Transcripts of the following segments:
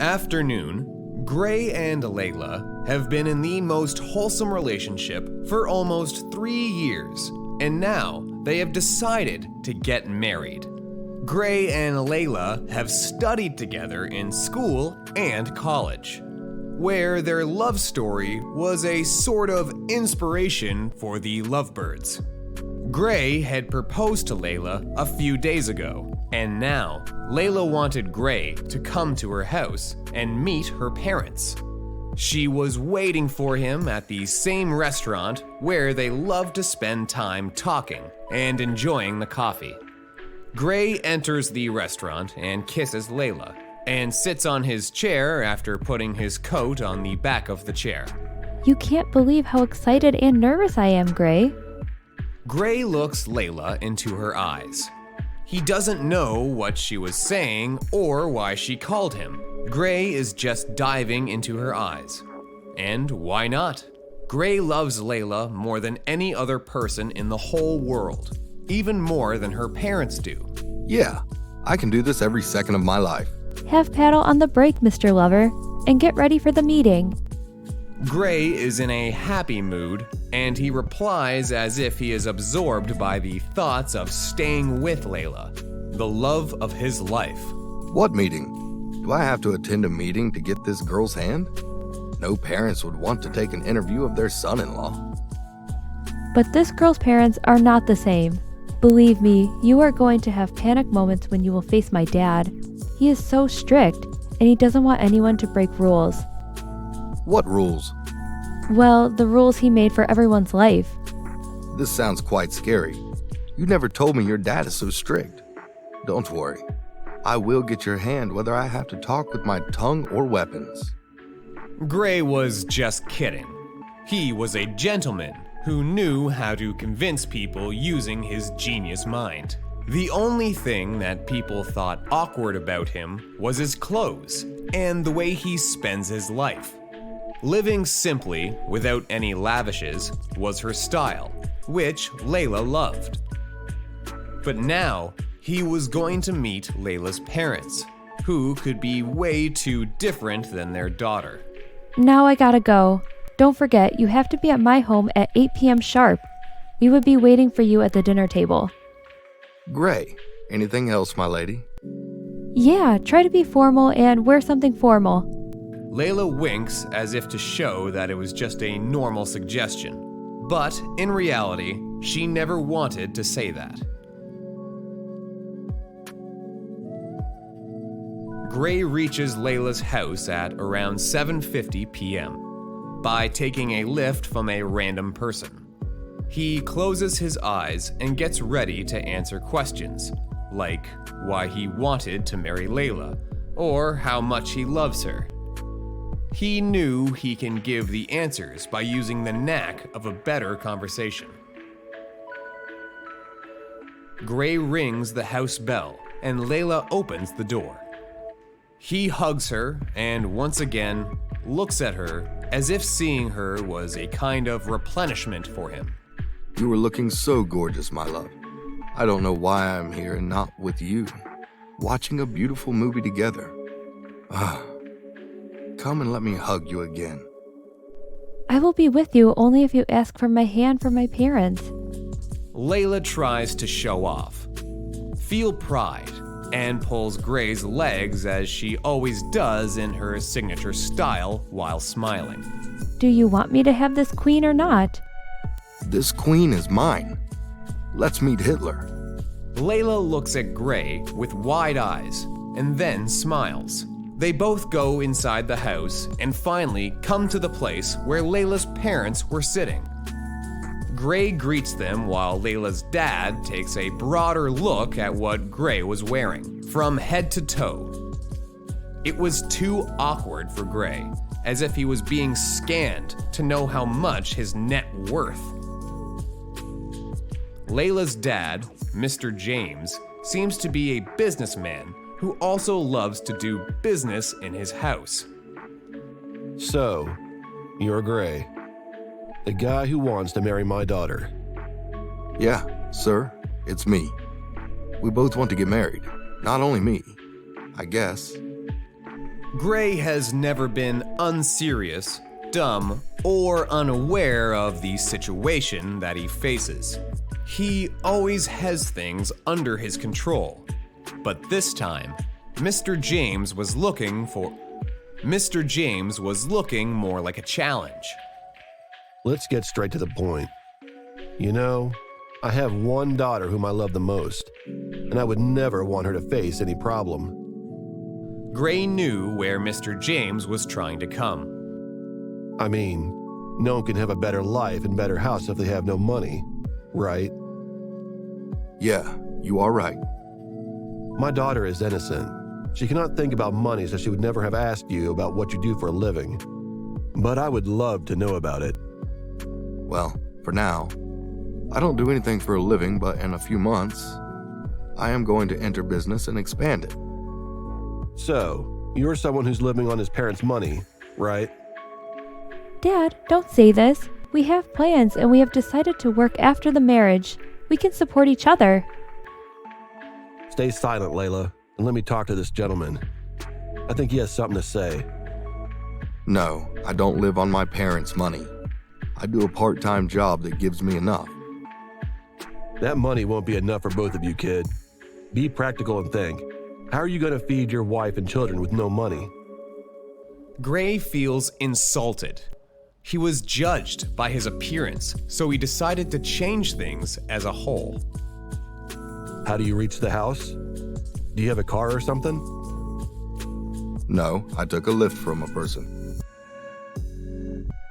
Afternoon, Gray and Leyla have been in the most wholesome relationship for almost 3 years, and now they have decided to get married. Gray and Leyla have studied together in school and college, where their love story was a sort of inspiration for the lovebirds. Gray had proposed to Leyla a few days ago, and now Leyla wanted Gray to come to her house and meet her parents. She was waiting for him at the same restaurant where they love to spend time talking and enjoying the coffee. Gray enters the restaurant and kisses Leyla, and sits on his chair after putting his coat on the back of the chair. You can't believe how excited and nervous I am, Gray. Gray looks Leyla into her eyes. He doesn't know what she was saying or why she called him. Gray is just diving into her eyes. And why not? Gray loves Leyla more than any other person in the whole world, even more than her parents do. Yeah, I can do this every second of my life. Have paddle on the brake, Mr. Lover, and get ready for the meeting. Gray is in a happy mood, and he replies as if he is absorbed by the thoughts of staying with Leyla, the love of his life. What meeting? Do I have to attend a meeting to get this girl's hand? No parents would want to take an interview of their son-in-law. But this girl's parents are not the same. Believe me, you are going to have panic moments when you will face my dad. He is so strict, and he doesn't want anyone to break rules. What rules? Well, the rules he made for everyone's life. This sounds quite scary. You never told me your dad is so strict. Don't worry. I will get your hand whether I have to talk with my tongue or weapons. Gray was just kidding. He was a gentleman who knew how to convince people using his genius mind. The only thing that people thought awkward about him was his clothes and the way he spends his life. Living simply, without any lavishes, was her style, which Leyla loved. But now, he was going to meet Leyla's parents, who could be way too different than their daughter. Now I gotta go. Don't forget, you have to be at my home at 8 p.m. sharp. We would be waiting for you at the dinner table. Gray, anything else, my lady? Yeah, try to be formal and wear something formal. Leyla winks as if to show that it was just a normal suggestion, but in reality, she never wanted to say that. Gray reaches Leyla's house at around 7:50 p.m. by taking a lift from a random person. He closes his eyes and gets ready to answer questions, like why he wanted to marry Leyla, or how much he loves her. He knew he can give the answers by using the knack of a better conversation. Gray rings the house bell, and Leyla opens the door. He hugs her and once again looks at her as if seeing her was a kind of replenishment for him. You were looking so gorgeous, my love. I don't know why I'm here and not with you, watching a beautiful movie together. Come and let me hug you again. I will be with you only if you ask for my hand from my parents. Leyla tries to show off, feel pride, and pulls Gray's legs as she always does in her signature style while smiling. Do you want me to have this queen or not? This queen is mine. Let's meet Hitler. Leyla looks at Gray with wide eyes and then smiles. They both go inside the house and finally come to the place where Leyla's parents were sitting. Gray greets them while Leyla's dad takes a broader look at what Gray was wearing, from head to toe. It was too awkward for Gray, as if he was being scanned to know how much his net worth. Leyla's dad, Mr. James, seems to be a businessman who also loves to do business in his house. So, you're Gray, the guy who wants to marry my daughter. Yeah, sir, it's me. We both want to get married. Not only me, I guess. Gray has never been unserious, dumb, or unaware of the situation that he faces. He always has things under his control. But this time, Mr. James was looking more like a challenge. Let's get straight to the point. You know, I have one daughter whom I love the most, and I would never want her to face any problem. Gray knew where Mr. James was trying to come. I mean, no one can have a better life and better house if they have no money, right? Yeah, you are right. My daughter is innocent. She cannot think about money, so she would never have asked you about what you do for a living. But I would love to know about it. Well, for now, I don't do anything for a living, but in a few months, I am going to enter business and expand it. So, you're someone who's living on his parents' money, right? Dad, don't say this. We have plans and we have decided to work after the marriage. We can support each other. Stay silent, Leyla, and let me talk to this gentleman. I think he has something to say. No, I don't live on my parents' money. I do a part-time job that gives me enough. That money won't be enough for both of you, kid. Be practical and think. How are you going to feed your wife and children with no money? Gray feels insulted. He was judged by his appearance, so he decided to change things as a whole. How do you reach the house? Do you have a car or something? No, I took a lift from a person.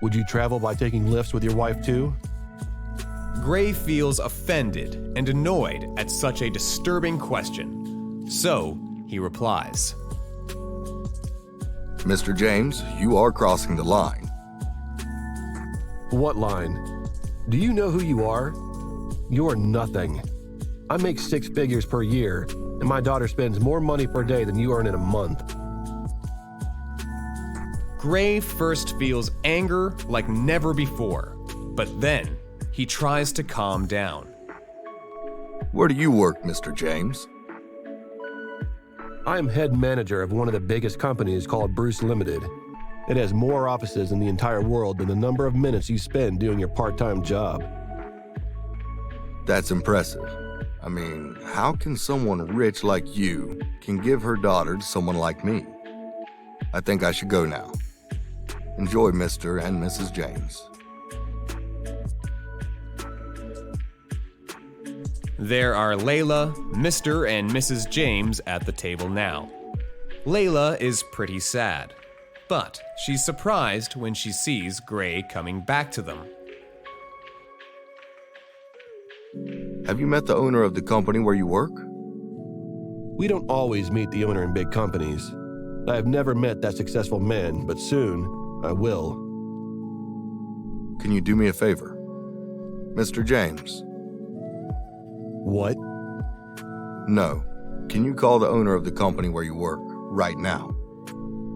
Would you travel by taking lifts with your wife too? Gray feels offended and annoyed at such a disturbing question. So, he replies, Mr. James, you are crossing the line. What line? Do you know who you are? You're nothing. I make 6 figures per year, and my daughter spends more money per day than you earn in a month. Gray first feels anger like never before, but then he tries to calm down. Where do you work, Mr. James? I am head manager of one of the biggest companies called Bruce Limited. It has more offices in the entire world than the number of minutes you spend doing your part-time job. That's impressive. I mean, how can someone rich like you can give her daughter to someone like me? I think I should go now. Enjoy, Mr. and Mrs. James. There are Leyla, Mr. and Mrs. James at the table now. Leyla is pretty sad, but she's surprised when she sees Gray coming back to them. Have you met the owner of the company where you work? We don't always meet the owner in big companies. I have never met that successful man, but soon I will. Can you do me a favor? Mr. James? What? No. Can you call the owner of the company where you work right now?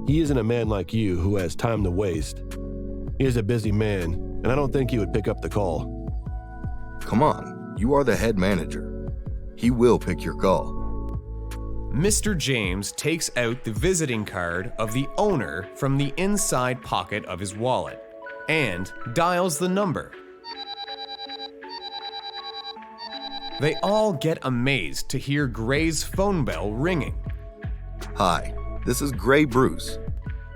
He isn't a man like you who has time to waste. He is a busy man, and I don't think he would pick up the call. Come on, you are the head manager. He will pick your call. Mr. James takes out the visiting card of the owner from the inside pocket of his wallet and dials the number. They all get amazed to hear Gray's phone bell ringing. Hi, this is Gray Bruce.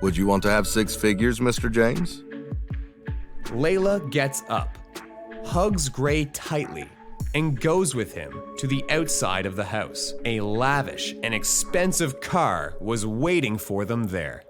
Would you want to have 6 figures, Mr. James? Leyla gets up, hugs Gray tightly, and goes with him to the outside of the house. A lavish and expensive car was waiting for them there.